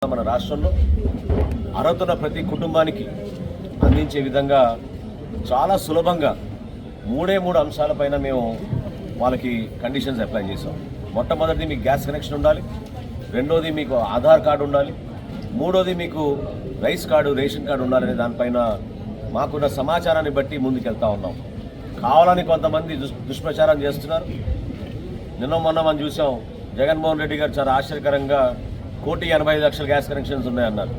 మన రాష్ట్రంలో అర్హత ప్రతి కుటుంబానికి అందించే విధంగా చాలా సులభంగా మూడు అంశాలపైన మేము వాళ్ళకి కండిషన్స్ అప్లై చేసాం. మొట్టమొదటిది మీకు గ్యాస్ కనెక్షన్ ఉండాలి, రెండోది మీకు ఆధార్ కార్డు ఉండాలి, మూడోది మీకు రైస్ కార్డు రేషన్ కార్డు ఉండాలనే దానిపైన మాకున్న సమాచారాన్ని బట్టి ముందుకెళ్తా ఉన్నాం. కావాలని కొంతమంది దుష్ప్రచారం చేస్తున్నారు. నిన్న మొన్న మనం చూసాం, జగన్మోహన్ రెడ్డి గారు చాలా ఆశ్చర్యకరంగా 1,85,00,000 గ్యాస్ కనెక్షన్స్ ఉన్నాయన్నారు.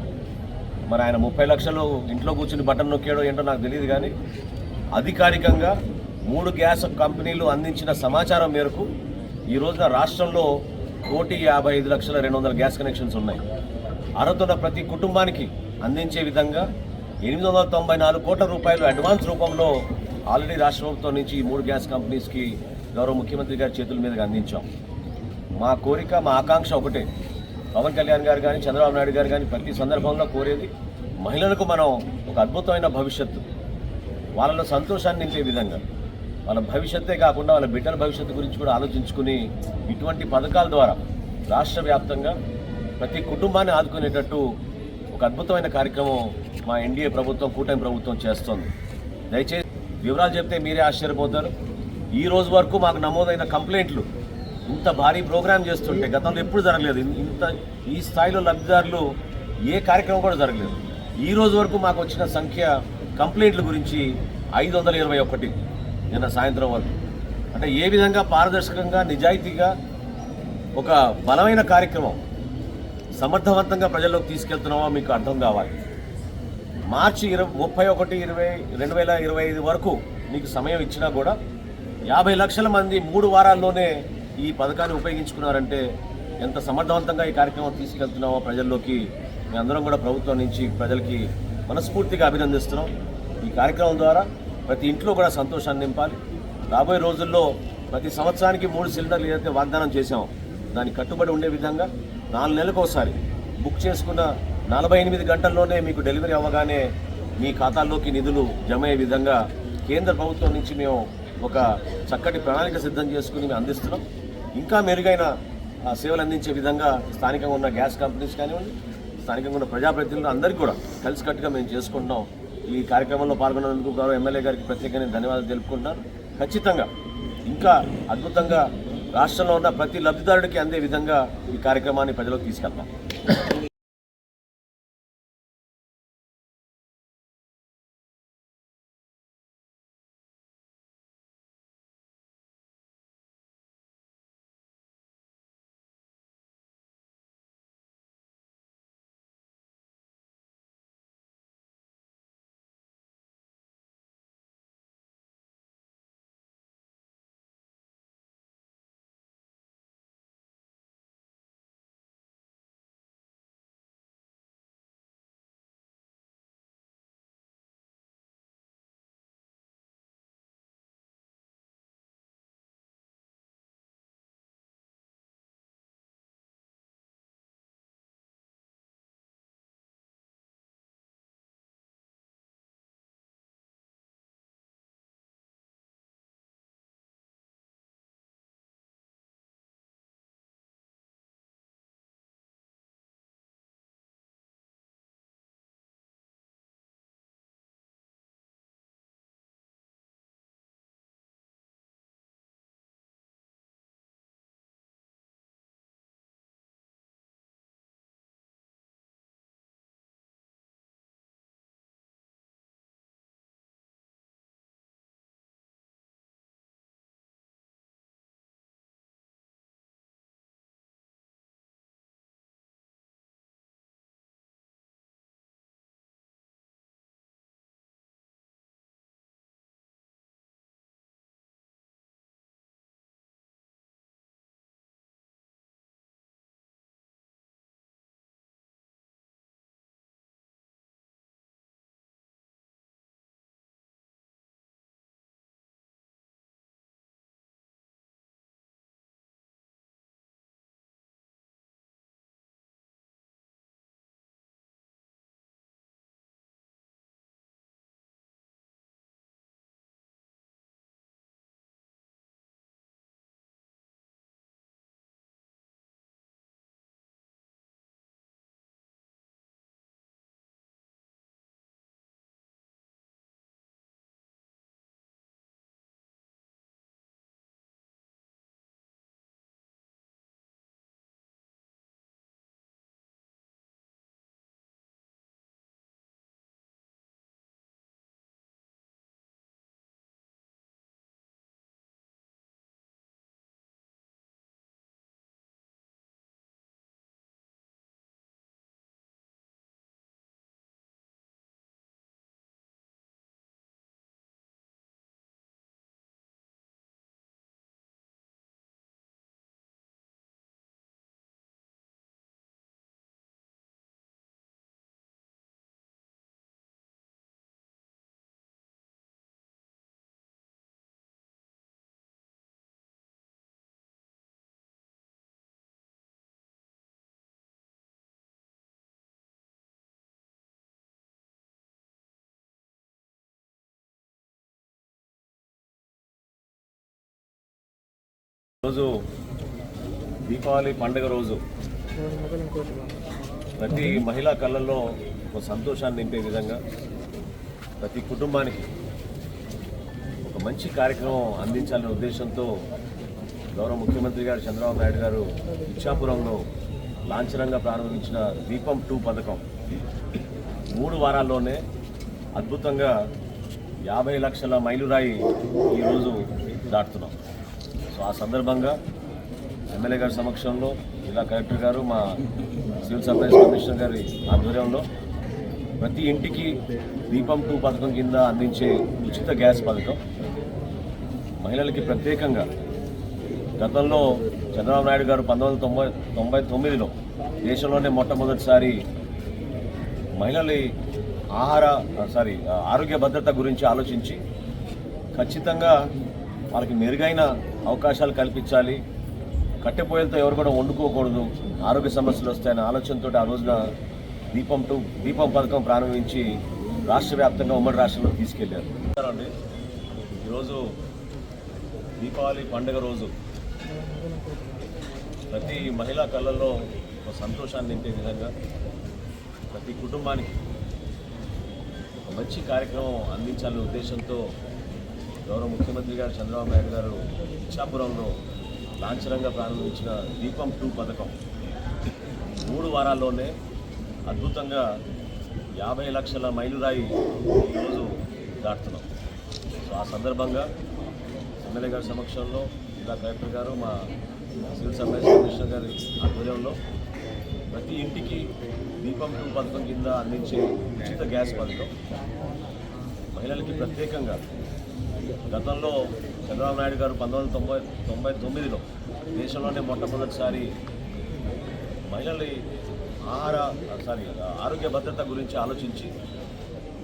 మరి ఆయన 30 లక్షలు ఇంట్లో కూర్చుని బటన్ నొక్కాడో ఏంటో నాకు తెలియదు, కానీ అధికారికంగా 3 గ్యాస్ కంపెనీలు అందించిన సమాచారం మేరకు ఈ రోజున రాష్ట్రంలో 1,55,200 గ్యాస్ కనెక్షన్స్ ఉన్నాయి. అర్హత ప్రతి కుటుంబానికి అందించే విధంగా 894 కోట్ల రూపాయలు అడ్వాన్స్ రూపంలో ఆల్రెడీ రాష్ట్ర ప్రభుత్వం నుంచి ఈ 3 గ్యాస్ కంపెనీస్కి గౌరవ ముఖ్యమంత్రి గారి చేతుల మీదుగా అందించాం. మా కోరిక, మా ఆకాంక్ష ఒకటే. పవన్ కళ్యాణ్ గారు కానీ, చంద్రబాబు నాయుడు గారు కానీ ప్రతి సందర్భంలో కోరేది మహిళలకు మనం ఒక అద్భుతమైన భవిష్యత్తు, వాళ్ళలో సంతోషాన్ని నింపే విధంగా, వాళ్ళ భవిష్యత్తే కాకుండా వాళ్ళ బిడ్డల భవిష్యత్తు గురించి కూడా ఆలోచించుకుని ఇటువంటి పథకాల ద్వారా రాష్ట్ర వ్యాప్తంగా ప్రతి కుటుంబాన్ని ఆదుకునేటట్టు ఒక అద్భుతమైన కార్యక్రమం మా ఎన్డీఏ ప్రభుత్వం, కూటమి ప్రభుత్వం చేస్తోంది. దయచేసి వివరాలు చెప్తే మీరే ఆశ్చర్యపోతారు. ఈ రోజు వరకు మాకు నమోదైన కంప్లైంట్లు ఇంత భారీ ప్రోగ్రాం చేస్తుంటే గతంలో ఎప్పుడు జరగలేదు. ఇంత ఈ స్థాయిలో లబ్ధిదారులు ఏ కార్యక్రమం కూడా జరగలేదు. ఈ రోజు వరకు మాకు వచ్చిన సంఖ్య కంప్లైంట్ల గురించి 521 నిన్న సాయంత్రం వరకు. అంటే ఏ విధంగా పారదర్శకంగా, నిజాయితీగా ఒక బలమైన కార్యక్రమం సమర్థవంతంగా ప్రజల్లోకి తీసుకెళ్తున్నామో మీకు అర్థం కావాలి. మార్చి 31/2025 వరకు మీకు సమయం ఇచ్చినా కూడా 50 లక్షల మంది 3 వారాల్లోనే ఈ పథకాన్ని ఉపయోగించుకున్నారంటే ఎంత సమర్థవంతంగా ఈ కార్యక్రమం తీసుకెళ్తున్నామో ప్రజల్లోకి మీ అందరం కూడా ప్రభుత్వం నుంచి ప్రజలకి మనస్ఫూర్తిగా అభినందిస్తున్నాం. ఈ కార్యక్రమం ద్వారా ప్రతి ఇంట్లో కూడా సంతోషాన్ని నింపాలి. రాబోయే రోజుల్లో ప్రతి సంవత్సరానికి 3 సిలిండర్లు ఏదైతే వాగ్దానం చేశామో దానికి కట్టుబడి ఉండే విధంగా 4 నెలలకు ఒకసారి బుక్ చేసుకున్న 48 గంటల్లోనే మీకు డెలివరీ అవ్వగానే మీ ఖాతాల్లోకి నిధులు జమ అయ్యే విధంగా కేంద్ర ప్రభుత్వం నుంచి మేము ఒక చక్కటి ప్రణాళిక సిద్ధం చేసుకుని మేము అందిస్తున్నాం. ఇంకా మెరుగైన సేవలు అందించే విధంగా స్థానికంగా ఉన్న గ్యాస్ కంపెనీస్ కానివ్వండి, స్థానికంగా ఉన్న ప్రజాప్రతినిధులు అందరికీ కూడా కలిసికట్టుగా మేము చేసుకుంటున్నాం. ఈ కార్యక్రమంలో పాల్గొన్నందుకు గౌరవ ఎమ్మెల్యే గారికి ప్రత్యేకంగా ధన్యవాదాలు తెలుపుకుంటున్నాను. ఖచ్చితంగా ఇంకా అద్భుతంగా రాష్ట్రంలో ఉన్న ప్రతి లబ్ధిదారుడికి అందే విధంగా ఈ కార్యక్రమాన్ని ప్రజలకు తీసుకెళ్తాం. రోజు దీపావళి పండుగ రోజు ప్రతి మహిళా కళ్ళల్లో ఒక సంతోషాన్ని నింపే విధంగా ప్రతి కుటుంబానికి ఒక మంచి కార్యక్రమం అందించాలనే ఉద్దేశంతో గౌరవ ముఖ్యమంత్రి గారు చంద్రబాబు నాయుడు గారు ఇచ్చాపురంలో లాంఛనంగా ప్రారంభించిన దీపం 2 పథకం 3 వారాల్లోనే అద్భుతంగా 50 లక్షల మైలురాయి ఈరోజు దాటుతున్నాం. సో ఆ సందర్భంగా ఎమ్మెల్యే గారి సమక్షంలో జిల్లా కలెక్టర్ గారు, మా సివిల్ సప్లైస్ కమిషనర్ గారి ఆధ్వర్యంలో ప్రతి ఇంటికి దీపం 2 పథకం కింద అందించే ఉచిత గ్యాస్ పథకం మహిళలకి ప్రత్యేకంగా గతంలో చంద్రబాబు నాయుడు గారు 1999లో దేశంలోనే మొట్టమొదటిసారి మహిళల ఆరోగ్య భద్రత గురించి ఆలోచించి ఖచ్చితంగా వాళ్ళకి మెరుగైన అవకాశాలు కల్పించాలి, కట్టెపోయలతో ఎవరు కూడా వండుకోకూడదు, ఆరోగ్య సమస్యలు వస్తాయనే ఆలోచనతో ఆ రోజున దీపం పథకం ప్రారంభించి రాష్ట్ర వ్యాప్తంగా ఉమ్మడి రాష్ట్రంలో తీసుకెళ్లారు. ఈరోజు దీపావళి పండుగ రోజు ప్రతి మహిళా కళ్ళల్లో ఒక సంతోషాన్ని నింపే విధంగా ప్రతి కుటుంబానికి ఒక మంచి కార్యక్రమం అందించాలనే ఉద్దేశంతో గౌరవ ముఖ్యమంత్రి గారు చంద్రబాబు నాయుడు గారు ఇచ్చాపురంలో లాంఛనంగా ప్రారంభించిన దీపం 2 పథకం 3 వారాల్లోనే అద్భుతంగా 50 లక్షల మైలురాయి ఈరోజు దాటుతున్నాం. సో ఆ సందర్భంగా ఎమ్మెల్యే గారి సమక్షంలో జిల్లా కలెక్టర్ గారు, మా సివిల్ సప్లైస్ కమిషనర్ గారి ఆధ్వర్యంలో ప్రతి ఇంటికి దీపం 2 పథకం కింద అందించే ఉచిత గ్యాస్ పథకం మహిళలకి ప్రత్యేకంగా గతంలో చంద్రబాబు నాయుడు గారు 1999లో దేశంలోనే మొట్టమొదటిసారి మహిళల ఆరోగ్య భద్రత గురించి ఆలోచించి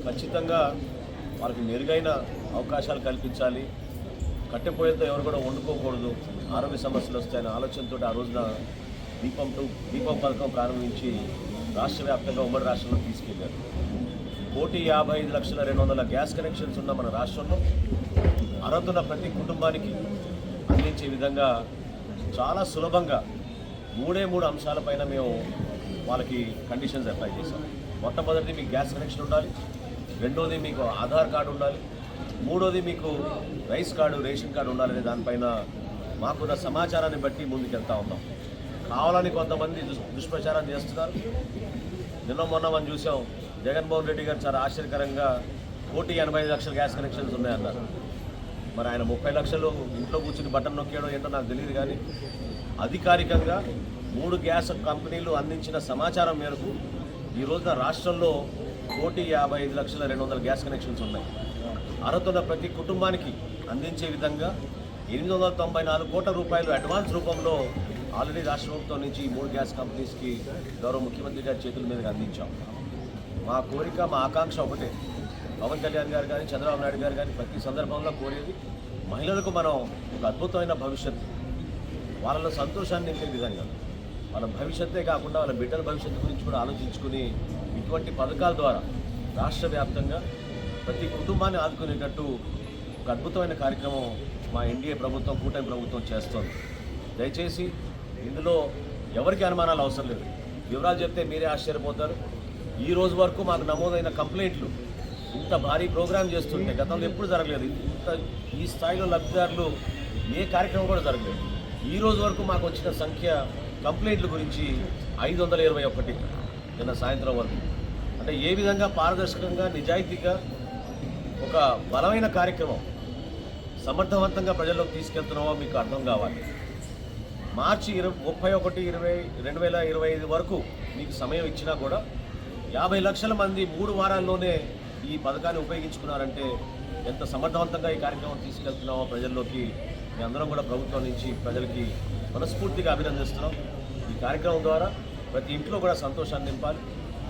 ఖచ్చితంగా వాళ్ళకి మెరుగైన అవకాశాలు కల్పించాలి, కట్టెపోయలతో ఎవరు కూడా వండుకోకూడదు, ఆరోగ్య సమస్యలు వస్తాయనే ఆలోచనతో ఆ రోజున దీపం పథకం ప్రారంభించి రాష్ట్ర వ్యాప్తంగా ఉమ్మడి రాష్ట్రంలో తీసుకెళ్లారు. 1,55,200,000 గ్యాస్ కనెక్షన్స్ ఉన్న మన రాష్ట్రంలో అర్హత ప్రతి కుటుంబానికి అందించే విధంగా చాలా సులభంగా 3 అంశాలపైన మేము వాళ్ళకి కండిషన్స్ అప్లై చేసాం. మొట్టమొదటిది మీకు గ్యాస్ కనెక్షన్ ఉండాలి, రెండోది మీకు ఆధార్ కార్డు ఉండాలి, మూడోది మీకు రైస్ కార్డు, రేషన్ కార్డు ఉండాలనే దానిపైన మాకున్న సమాచారాన్ని బట్టి ముందుకెళ్తా ఉన్నాం. కావాలని కొంతమంది దుష్ప్రచారం చేస్తున్నారు. మొన్న మనం చూసాం, జగన్మోహన్ రెడ్డి గారు చాలా ఆశ్చర్యకరంగా 1,85,00,000 గ్యాస్ కనెక్షన్స్ ఉన్నాయన్నారు. మరి ఆయన 30 లక్షలు ఇంట్లో కూర్చుని బటన్ నొక్కాడో ఏంటో నాకు తెలియదు, కానీ అధికారికంగా 3 గ్యాస్ కంపెనీలు అందించిన సమాచారం మేరకు ఈ రోజున రాష్ట్రంలో 1,55,200,000 గ్యాస్ కనెక్షన్స్ ఉన్నాయి. అర్హత ప్రతి కుటుంబానికి అందించే విధంగా 894 కోట్ల రూపాయలు అడ్వాన్స్ రూపంలో ఆల్రెడీ రాష్ట్ర ప్రభుత్వం నుంచి 3 గ్యాస్ కంపెనీస్కి గౌరవ ముఖ్యమంత్రి గారి చేతుల మీదుగా అందించాం. మా కోరిక, మా ఆకాంక్ష ఒకటే, పవన్ కళ్యాణ్ గారు కానీ చంద్రబాబు నాయుడు గారు కానీ ప్రతి సందర్భంలో కోరేది మహిళలకు మనం ఒక అద్భుతమైన భవిష్యత్తు, వాళ్ళలో సంతోషాన్ని నింపే విధంగా, వాళ్ళ భవిష్యత్తే కాకుండా వాళ్ళ బిడ్డల భవిష్యత్తు గురించి కూడా ఆలోచించుకుని ఇటువంటి పథకాల ద్వారా రాష్ట్ర వ్యాప్తంగా ప్రతి కుటుంబాన్ని ఆదుకునేటట్టు ఒక అద్భుతమైన కార్యక్రమం మా ఎన్డీఏ ప్రభుత్వం, కూటమి ప్రభుత్వం చేస్తోంది. దయచేసి ఇందులో ఎవరికి అనుమానాలు అవసరం లేదు. వివరాలు చెప్తే మీరే ఆశ్చర్యపోతారు. ఈ రోజు వరకు మాకు నమోదైన కంప్లైంట్లు, ఇంత భారీ ప్రోగ్రాం చేస్తుంటే గతంలో ఎప్పుడు జరగలేదు, ఈ స్థాయిలో లబ్ధిదారులు ఏ కార్యక్రమం కూడా జరగలేదు. ఈ రోజు వరకు మాకు వచ్చిన సంఖ్య కంప్లైంట్ల గురించి 521 నిన్న సాయంత్రం వరకు. అంటే ఏ విధంగా పారదర్శకంగా, నిజాయితీగా ఒక బలమైన కార్యక్రమం సమర్థవంతంగా ప్రజల్లోకి తీసుకెళ్తున్నామో మీకు అర్థం కావాలి. మార్చి 31, 2025 వరకు మీకు సమయం ఇచ్చినా కూడా 50 లక్షల మంది 3 వారాల్లోనే ఈ పథకాన్ని ఉపయోగించుకున్నారంటే ఎంత సమర్థవంతంగా ఈ కార్యక్రమం తీసుకెళ్తున్నామో ప్రజల్లోకి మీ అందరం కూడా ప్రభుత్వం నుంచి ప్రజలకి మనస్ఫూర్తిగా అభినందిస్తున్నాం. ఈ కార్యక్రమం ద్వారా ప్రతి ఇంట్లో కూడా సంతోషాన్ని నింపాలి.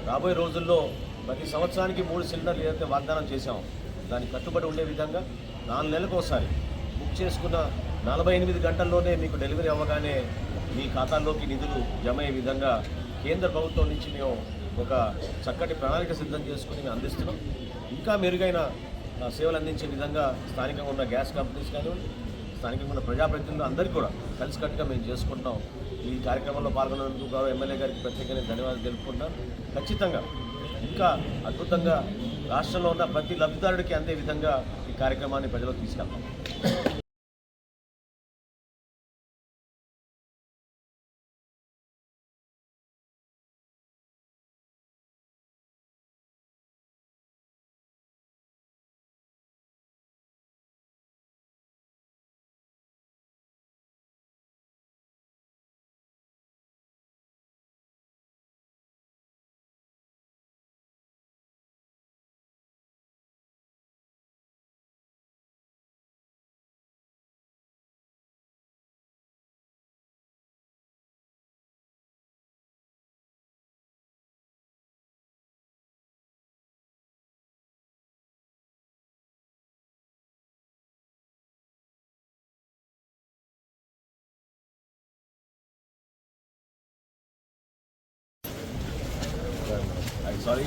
రాబోయే రోజుల్లో ప్రతి సంవత్సరానికి 3 సిలిండర్లు ఏదైతే వాగ్దానం చేశామో దానికి కట్టుబడి ఉండే విధంగా 4 నెలలకు ఒకసారి బుక్ చేసుకున్న 48 గంటల్లోనే మీకు డెలివరీ అవ్వగానే మీ ఖాతాల్లోకి నిధులు జమ అయ్యే విధంగా కేంద్ర ప్రభుత్వం నుంచి మేము ఒక చక్కటి ప్రణాళిక సిద్ధం చేసుకుని మేము అందిస్తున్నాం. ఇంకా మెరుగైన సేవలు అందించే విధంగా స్థానికంగా ఉన్న గ్యాస్ కంపెనీస్ కానివ్వండి, స్థానికంగా ఉన్న ప్రజాప్రతినిధులు అందరికీ కూడా కలిసికట్టుగా మేము చేసుకుంటాం. ఈ కార్యక్రమంలో పాల్గొన్నందుకు గౌరవ ఎమ్మెల్యే గారికి ప్రత్యేకంగా ధన్యవాదాలు తెలుపుకుంటాం. ఖచ్చితంగా ఇంకా అద్భుతంగా రాష్ట్రంలో ఉన్న ప్రతి లబ్ధిదారుడికి అందే విధంగా ఈ కార్యక్రమాన్ని ప్రజలకు తీసుకెళ్తాం. I'm sorry.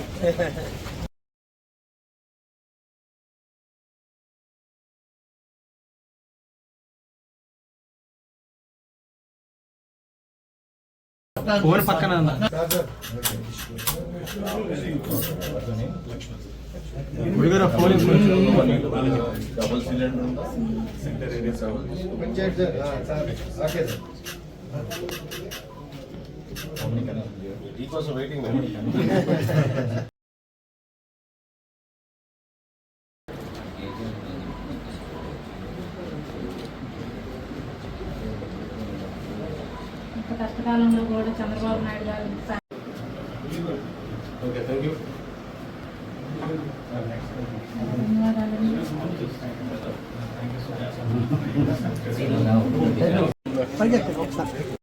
ఫోన్ పక్కన ఫోన్ డబుల్ సిలిండర్ మీకోసం వెయిటింగ్. కష్టకాలంలో కూడా చంద్రబాబు నాయుడు గారు ధన్యవాదాలు.